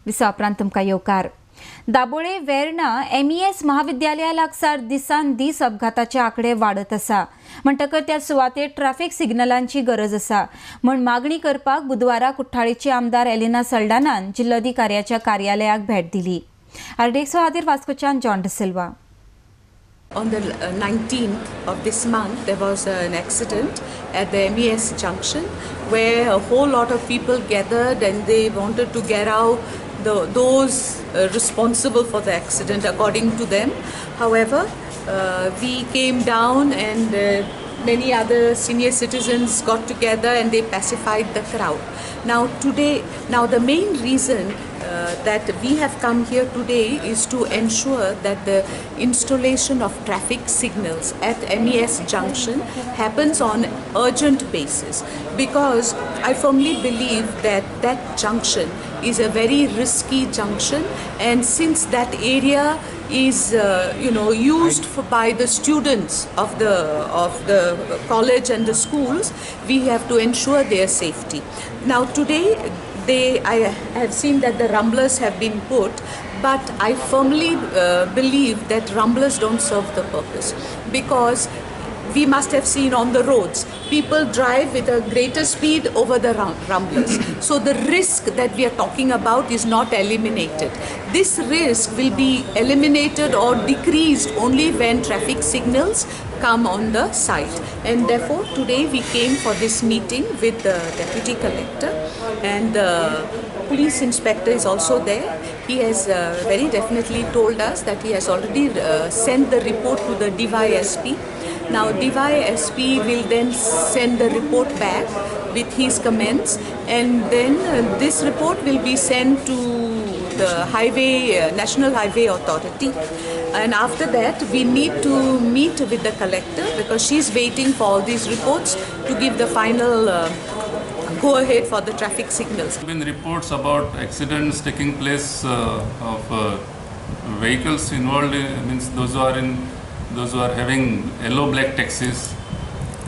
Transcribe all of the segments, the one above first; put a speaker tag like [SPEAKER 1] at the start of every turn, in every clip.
[SPEAKER 1] विसा उपरांत तुमकां येवकार. दाबोळे वेर्णा MES महाविद्यालया लागसार दिसान दीस अपघाताचे आंकडे वाडत आसा. म्हणटकर त्या सुवातेर ट्रॅफिक सिग्नलांची गरज आसा म्हण मागणी करपाक बुधवारा कुठ्ठाळीचे आमदार एलिना सल्डानान जिल्लोधिकाऱ्याच्या कार्यालयाक भेट दिली. आरडीएक्स खातीर वास्कोच्यान John D'Silva.
[SPEAKER 2] On the 19th of this month, there was an accident at the MES junction where a whole lot of people gathered and they wanted to get out those responsible for the accident according to them. However, we came down and many other senior citizens got together and they pacified the crowd. Now the main reason that we have come here today is to ensure that the installation of traffic signals at MES junction happens on urgent basis, because I firmly believe that that junction is a very risky junction, and since that area is used by the students of the college and the schools, we have to ensure their safety. Now today I have seen that the rumblers have been put, but I firmly believe that rumblers don't serve the purpose, because we must have seen on the roads people drive with a greater speed over the rumblers. So the risk that we are talking about is not eliminated. This risk will be eliminated or decreased only when traffic signals come on the site, and therefore today we came for this meeting with the deputy collector, and the police inspector is also there. He has very definitely told us that he has already sent the report to the DYSP. Now DYSP will then send the report back with his comments, and then this report will be sent to the National Highway Authority, and after that we need to meet with the collector, because she's waiting for all these reports to give the final go ahead for the traffic signals.
[SPEAKER 3] There have been reports about accidents taking place of vehicles involved means those who are having yellow black taxis.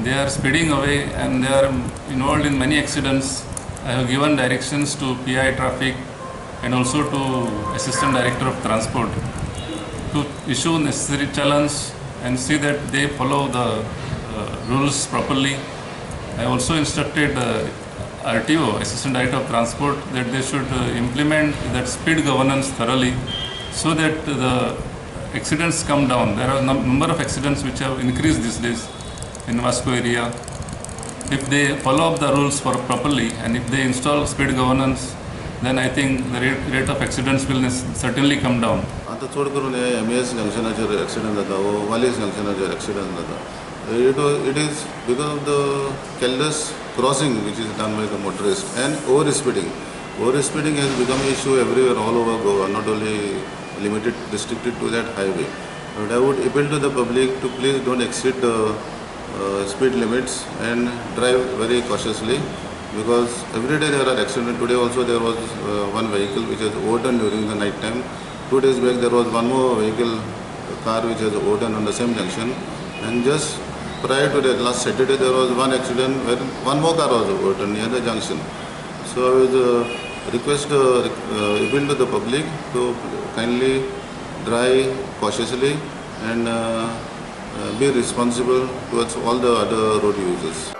[SPEAKER 3] They are speeding away and they are involved in many accidents. I have given directions to PI traffic and also to Assistant Director of Transport to issue necessary challenge and see that they follow the rules properly. I also instructed RTO, Assistant Director of Transport, that they should implement that speed governance thoroughly so that the accidents come down. There are a number of accidents which have increased these days in Vasco area. If they follow up the rules properly and if they install speed governance, then I think the rate of accidents will certainly come down.
[SPEAKER 4] आता चड करून हे MES जंक्शनाचेर accident जाता वो वालीस जंक्शनाचेर accident जाता. It is because of the careless crossing which is done by the motorist and over speeding. Over speeding has become an issue everywhere all over Goa, not only restricted to that highway. But I would appeal to the public to please don't exceed the speed limits and drive very cautiously, because every day there are accidents. Today also there was one vehicle which has overturned during the night time. 2 days back there was one more vehicle, car which has overturned on the same junction, and just prior to that last Saturday there was one accident where one more car was overturned near the junction. So I would appeal to the public to kindly drive cautiously and be responsible towards all the other road users.